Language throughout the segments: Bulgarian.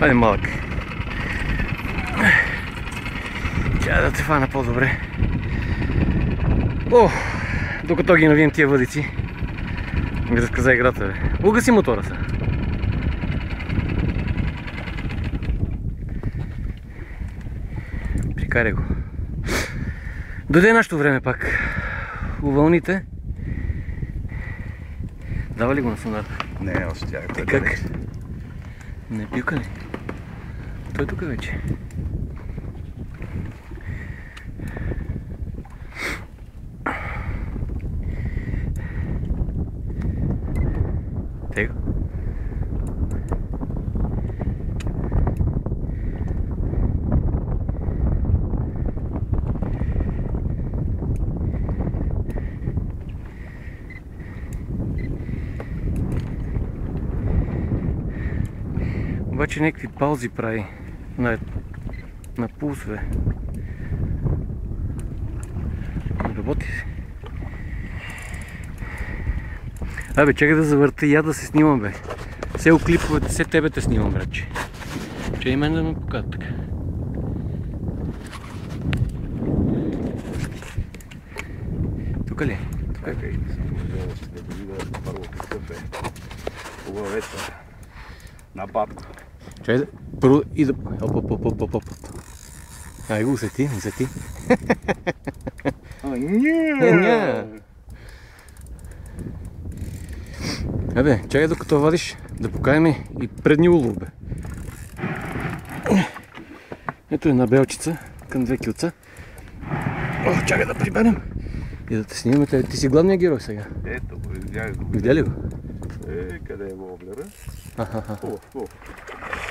Айде малък. Чакай да те фана по-добре. О, докато ги навием тия въдици, ми разказа играта, бе. Угаси мотора са. Прикарай го. Дойде нашето време пак. Увълните. Дава ли го на сонарта? Не, още тя е как? Не пилка ли? Той е тук вече. Тега. Обаче някакви паузи прави на пулсове. Работи се. Абе, чакай да завърта и я да се снимам, бе. Все клиповете, все тебе те снимам, братче. Че и мен да ме покажат така. Тук ли? Тук е. Ще да видя първо какъв е ловеца на батко. Чай да... Първо и да... Оп. Ай го усети. Ня! Абе, чакай докато вадиш да покажем и предни улов, бе. Ето една белчица към 2 килца. О, чакай да приберем и да те снимаме. Ти си главният герой сега. Ето го, видях го. Видя ли го? Къде е воблера? О.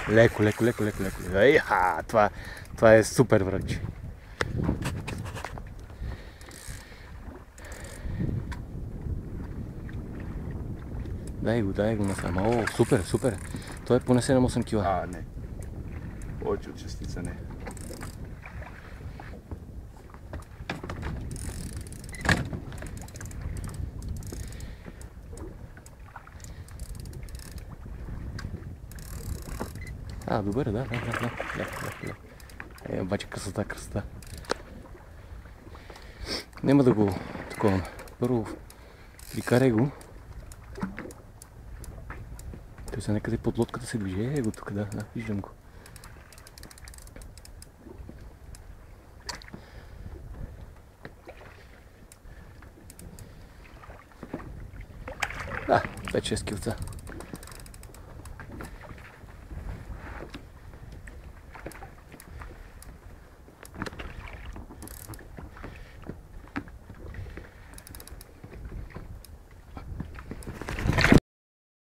Леко. Това е супер, врачи. Дай го насам. О, супер. Той е поне 7-8 кила. Не. Повече от частица не. Добър, да. Обаче красота. Няма да го такова. Първо прикарай го. Той са някъде под лодката се движи. Го тук, да, виждам го. Да, 5-6 килца.